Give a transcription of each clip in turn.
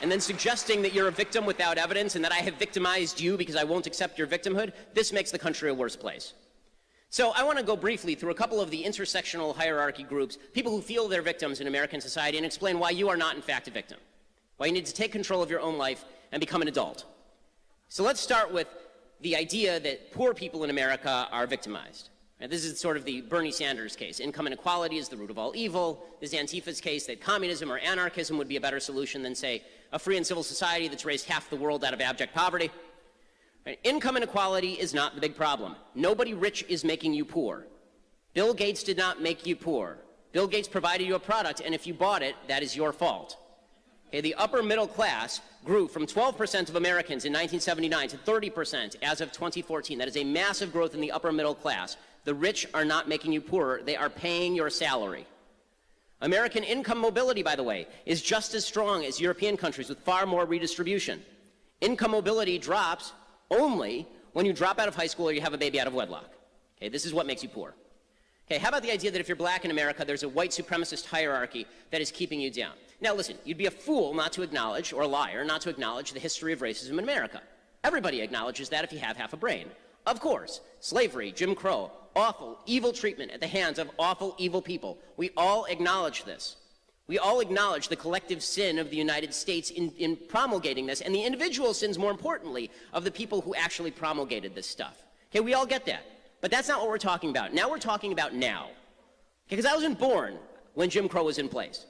and then suggesting that you're a victim without evidence and that I have victimized you because I won't accept your victimhood, this makes the country a worse place. So I want to go briefly through a couple of the intersectional hierarchy groups, people who feel they're victims in American society, and explain why you are not in fact a victim, why you need to take control of your own life and become an adult. So let's start with the idea that poor people in America are victimized. And this is sort of the Bernie Sanders case. Income inequality is the root of all evil. This is Antifa's case that communism or anarchism would be a better solution than, say, a free and civil society that's raised half the world out of abject poverty. Right? Income inequality is not the big problem. Nobody rich is making you poor. Bill Gates did not make you poor. Bill Gates provided you a product, and if you bought it, that is your fault. Okay, the upper middle class grew from 12% of Americans in 1979 to 30% as of 2014. That is a massive growth in the upper middle class. The rich are not making you poorer. They are paying your salary. American income mobility, by the way, is just as strong as European countries with far more redistribution. Income mobility drops only when you drop out of high school or you have a baby out of wedlock. Okay, this is what makes you poor. Okay, how about the idea that if you're black in America, there's a white supremacist hierarchy that is keeping you down? Now listen, you'd be a fool not to acknowledge, or a liar, not to acknowledge the history of racism in America. Everybody acknowledges that if you have half a brain. Of course, slavery, Jim Crow, awful, evil treatment at the hands of awful, evil people. We all acknowledge this. We all acknowledge the collective sin of the United States in promulgating this, and the individual sins, more importantly, of the people who actually promulgated this stuff. Okay, we all get that. But that's not what we're talking about. Now we're talking about now. Because I wasn't born when Jim Crow was in place.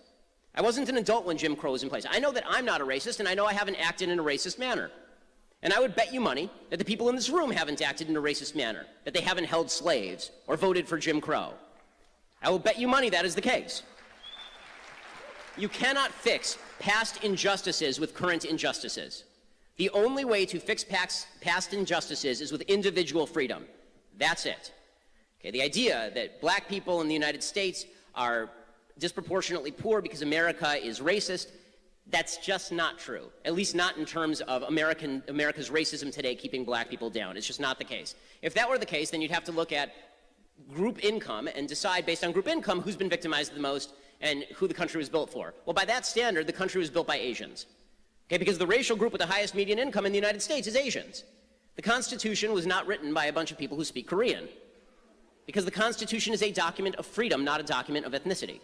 I wasn't an adult when Jim Crow was in place. I know that I'm not a racist, and I know I haven't acted in a racist manner. And I would bet you money that the people in this room haven't acted in a racist manner, that they haven't held slaves or voted for Jim Crow. I will bet you money that is the case. You cannot fix past injustices with current injustices. The only way to fix past injustices is with individual freedom. That's it. Okay, the idea that black people in the United States are disproportionately poor because America is racist, that's just not true. At least not in terms of America's racism today keeping black people down. It's just not the case. If that were the case, then you'd have to look at group income and decide based on group income who's been victimized the most and who the country was built for. Well, by that standard, the country was built by Asians. Okay, because the racial group with the highest median income in the United States is Asians. The Constitution was not written by a bunch of people who speak Korean. Because the Constitution is a document of freedom, not a document of ethnicity.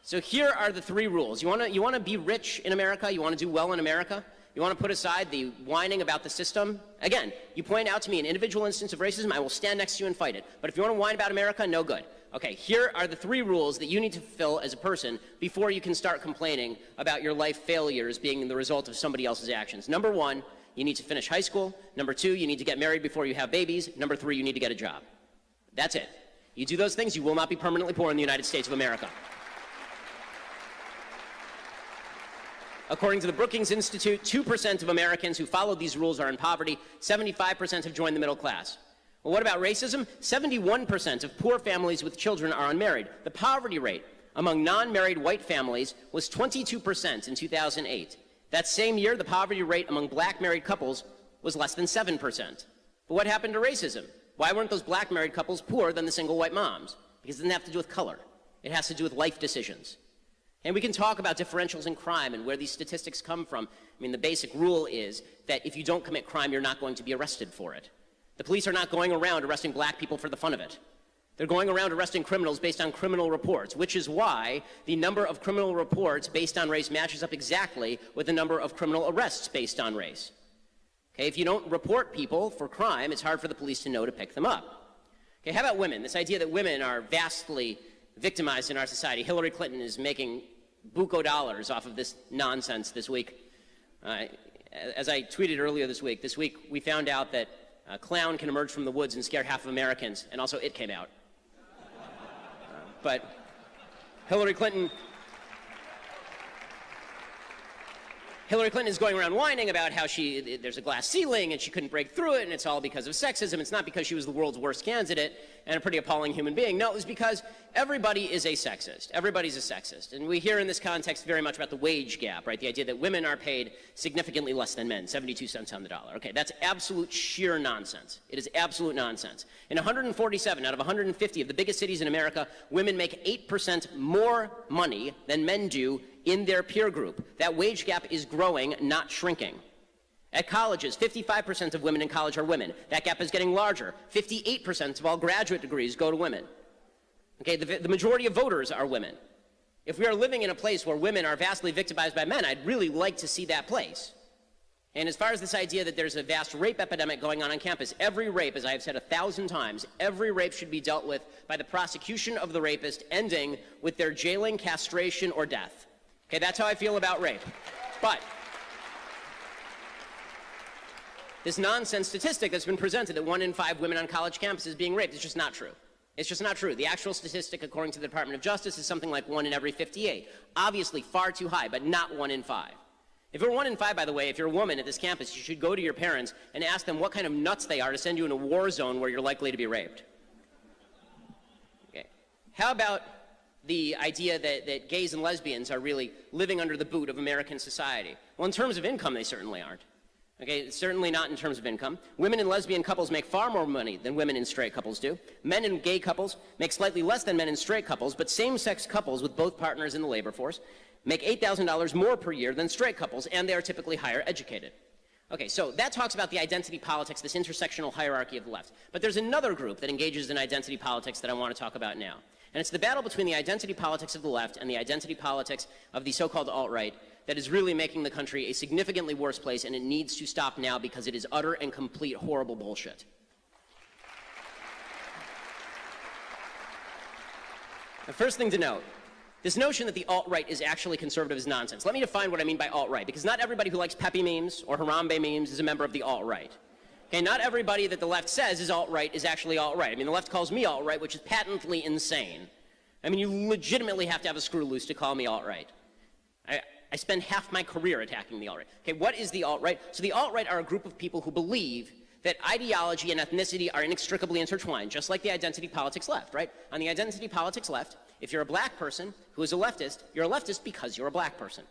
So here are the three rules. You want to be rich in America? You want to do well in America? You want to put aside the whining about the system? Again, you point out to me an individual instance of racism, I will stand next to you and fight it. But if you want to whine about America, no good. Okay, here are the three rules that you need to fulfill as a person before you can start complaining about your life failures being the result of somebody else's actions. Number one, you need to finish high school. Number two, you need to get married before you have babies. Number three, you need to get a job. That's it. You do those things, you will not be permanently poor in the United States of America. According to the Brookings Institute, 2% of Americans who follow these rules are in poverty. 75% have joined the middle class. Well, what about racism? 71% of poor families with children are unmarried. The poverty rate among non-married white families was 22% in 2008. That same year, the poverty rate among black married couples was less than 7%. But what happened to racism? Why weren't those black married couples poorer than the single white moms? Because it didn't have to do with color. It has to do with life decisions. And we can talk about differentials in crime and where these statistics come from. I mean, the basic rule is that if you don't commit crime, you're not going to be arrested for it. The police are not going around arresting black people for the fun of it. They're going around arresting criminals based on criminal reports, which is why the number of criminal reports based on race matches up exactly with the number of criminal arrests based on race. Okay, if you don't report people for crime, it's hard for the police to know to pick them up. Okay, how about women? This idea that women are vastly victimized in our society. Hillary Clinton is making buco dollars off of this nonsense this week. As I tweeted earlier this week we found out that a clown can emerge from the woods and scare half of Americans, and also it came out. But Hillary Clinton is going around whining about how there's a glass ceiling and she couldn't break through it and it's all because of sexism. It's not because she was the world's worst candidate and a pretty appalling human being. No, it was because everybody is a sexist. Everybody's a sexist. And we hear in this context very much about the wage gap, right? The idea that women are paid significantly less than men, 72 cents on the dollar. Okay, that's absolute sheer nonsense. It is absolute nonsense. In 147 out of 150 of the biggest cities in America, women make 8% more money than men do in their peer group. That wage gap is growing, not shrinking. At colleges, 55% of women in college are women. That gap is getting larger. 58% of all graduate degrees go to women. Okay, the majority of voters are women. If we are living in a place where women are vastly victimized by men, I'd really like to see that place. And as far as this idea that there's a vast rape epidemic going on campus, every rape, as I have said 1,000 times, every rape should be dealt with by the prosecution of the rapist, ending with their jailing, castration, or death. Okay, that's how I feel about rape. But this nonsense statistic that's been presented that 1 in 5 women on college campuses is being raped is just not true. It's just not true. The actual statistic, according to the Department of Justice, is something like 1 in every 58. Obviously far too high, but not 1 in 5. If you're 1 in 5, by the way, if you're a woman at this campus, you should go to your parents and ask them what kind of nuts they are to send you in a war zone where you're likely to be raped. Okay. How about the idea that gays and lesbians are really living under the boot of American society? Well, in terms of income, they certainly aren't. Okay, certainly not in terms of income. Women in lesbian couples make far more money than women in straight couples do. Men in gay couples make slightly less than men in straight couples, but same-sex couples with both partners in the labor force make $8,000 more per year than straight couples, and they are typically higher educated. Okay, so that talks about the identity politics, this intersectional hierarchy of the left. But there's another group that engages in identity politics that I want to talk about now. And it's the battle between the identity politics of the left and the identity politics of the so-called alt-right that is really making the country a significantly worse place, and it needs to stop now because it is utter and complete horrible bullshit. The first thing to note, this notion that the alt-right is actually conservative is nonsense. Let me define what I mean by alt-right, because not everybody who likes Pepe memes or Harambe memes is a member of the alt-right. Okay, not everybody that the left says is alt-right is actually alt-right. I mean, the left calls me alt-right, which is patently insane. I mean, you legitimately have to have a screw loose to call me alt-right. I spend half my career attacking the alt-right. Okay, what is the alt-right? So the alt-right are a group of people who believe that ideology and ethnicity are inextricably intertwined, just like the identity politics left, right? On the identity politics left, if you're a black person who is a leftist, you're a leftist because you're a black person.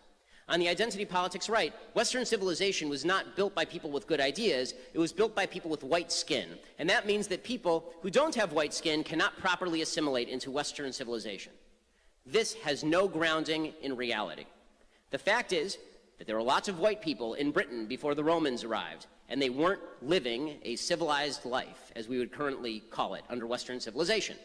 On the identity politics right, Western civilization was not built by people with good ideas, it was built by people with white skin. And that means that people who don't have white skin cannot properly assimilate into Western civilization. This has no grounding in reality. The fact is that there were lots of white people in Britain before the Romans arrived, and they weren't living a civilized life, as we would currently call it, under Western civilization.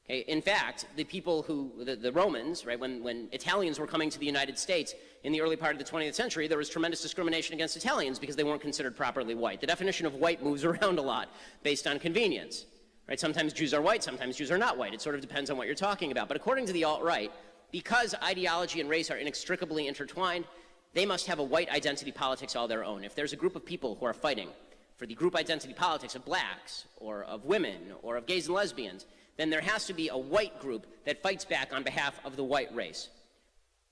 Okay, in fact, the people who, the Romans, right, when Italians were coming to the United States in the early part of the 20th century, there was tremendous discrimination against Italians because they weren't considered properly white. The definition of white moves around a lot based on convenience. Right? Sometimes Jews are white, sometimes Jews are not white. It sort of depends on what you're talking about. But according to the alt-right, because ideology and race are inextricably intertwined, they must have a white identity politics all their own. If there's a group of people who are fighting for the group identity politics of blacks, or of women, or of gays and lesbians, then there has to be a white group that fights back on behalf of the white race.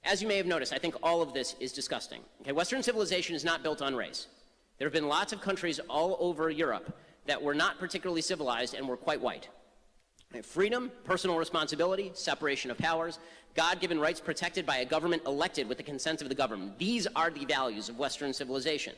As you may have noticed, I think all of this is disgusting. Okay, Western civilization is not built on race. There have been lots of countries all over Europe that were not particularly civilized and were quite white. Freedom, personal responsibility, separation of powers, God-given rights protected by a government elected with the consent of the government. These are the values of Western civilization.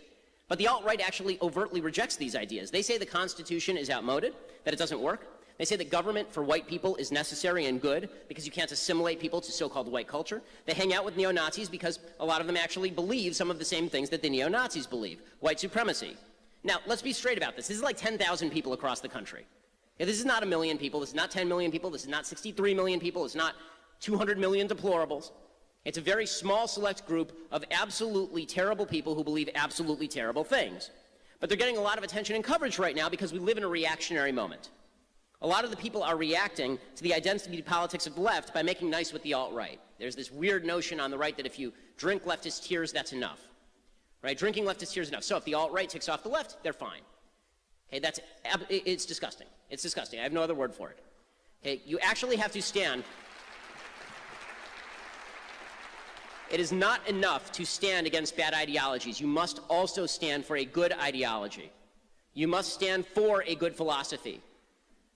But the alt-right actually overtly rejects these ideas. They say the Constitution is outmoded, that it doesn't work. They say that government for white people is necessary and good because you can't assimilate people to so-called white culture. They hang out with neo-Nazis because a lot of them actually believe some of the same things that the neo-Nazis believe. White supremacy. Now, let's be straight about this. This is like 10,000 people across the country. Yeah, this is not 1 million people. This is not 10 million people. This is not 63 million people. It's not 200 million deplorables. It's a very small select group of absolutely terrible people who believe absolutely terrible things. But they're getting a lot of attention and coverage right now because we live in a reactionary moment. A lot of the people are reacting to the identity politics of the left by making nice with the alt-right. There's this weird notion on the right that if you drink leftist tears, that's enough. Right? Drinking leftist tears is enough. So if the alt-right ticks off the left, they're fine. Okay, it's disgusting. It's disgusting. I have no other word for it. Okay, you actually have to stand. It is not enough to stand against bad ideologies. You must also stand for a good ideology. You must stand for a good philosophy.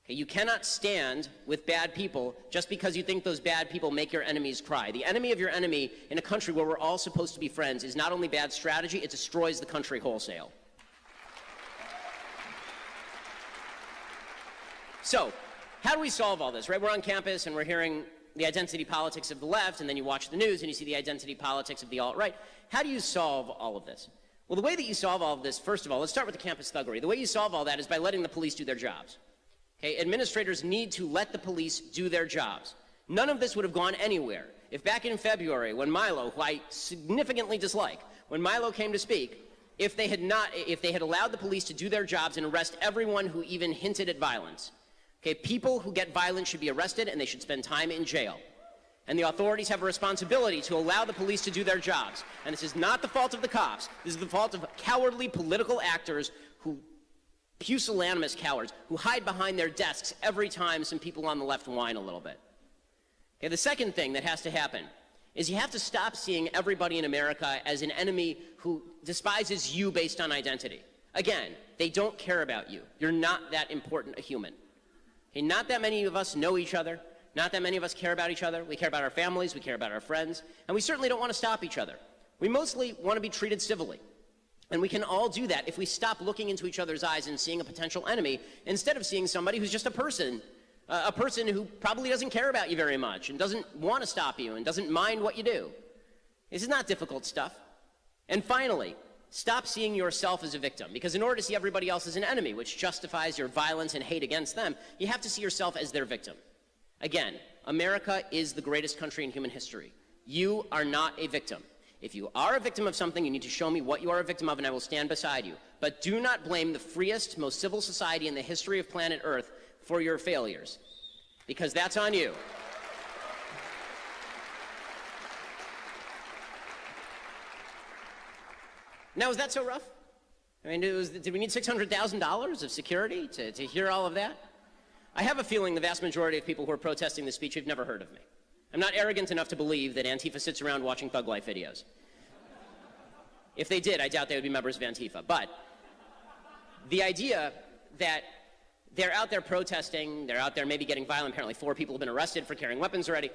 Okay, you cannot stand with bad people just because you think those bad people make your enemies cry. The enemy of your enemy in a country where we're all supposed to be friends is not only bad strategy, it destroys the country wholesale. So, how do we solve all this, right? We're on campus and we're hearing the identity politics of the left, and then you watch the news and you see the identity politics of the alt-right. How do you solve all of this? Well, the way that you solve all of this, first of all, let's start with the campus thuggery. The way you solve all that is by letting the police do their jobs. Okay? Administrators need to let the police do their jobs. None of this would have gone anywhere if back in February, when Milo, who I significantly dislike, when Milo came to speak, if they had allowed the police to do their jobs and arrest everyone who even hinted at violence. Okay, people who get violent should be arrested and they should spend time in jail. And the authorities have a responsibility to allow the police to do their jobs. And this is not the fault of the cops. This is the fault of cowardly political actors who, pusillanimous cowards, who hide behind their desks every time some people on the left whine a little bit. Okay, the second thing that has to happen is you have to stop seeing everybody in America as an enemy who despises you based on identity. Again, they don't care about you. You're not that important a human. Okay, not that many of us know each other. Not that many of us care about each other. We care about our families. We care about our friends. And we certainly don't want to stop each other. We mostly want to be treated civilly. And we can all do that if we stop looking into each other's eyes and seeing a potential enemy instead of seeing somebody who's just a person who probably doesn't care about you very much and doesn't want to stop you and doesn't mind what you do. This is not difficult stuff. And finally, stop seeing yourself as a victim, because in order to see everybody else as an enemy, which justifies your violence and hate against them, you have to see yourself as their victim. Again, America is the greatest country in human history. You are not a victim. If you are a victim of something, you need to show me what you are a victim of, and I will stand beside you. But do not blame the freest, most civil society in the history of planet Earth for your failures, because that's on you. Now, is that so rough? I mean, did we need $600,000 of security to hear all of that? I have a feeling the vast majority of people who are protesting this speech have never heard of me. I'm not arrogant enough to believe that Antifa sits around watching Thug Life videos. If they did, I doubt they would be members of Antifa. But the idea that they're out there protesting, they're out there maybe getting violent, apparently 4 people have been arrested for carrying weapons already.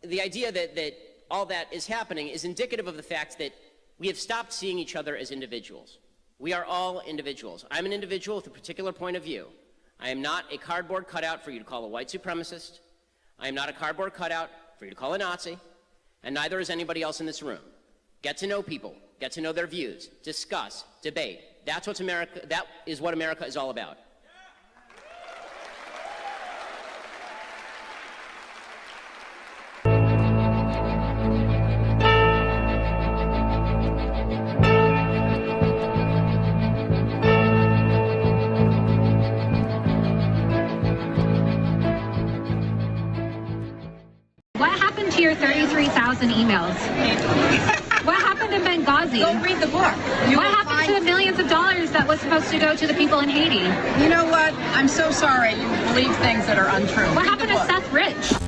The idea that all that is happening is indicative of the fact that we have stopped seeing each other as individuals. We are all individuals. I'm an individual with a particular point of view. I am not a cardboard cutout for you to call a white supremacist. I am not a cardboard cutout for you to call a Nazi, and neither is anybody else in this room. Get to know people, get to know their views, discuss, debate. That is what America is all about. What happened to your 33,000 emails? What happened in Benghazi? Go read the book. What happened to the millions of dollars that was supposed to go to the people in Haiti? You know what? I'm so sorry you believe things that are untrue. What happened to Seth Rich?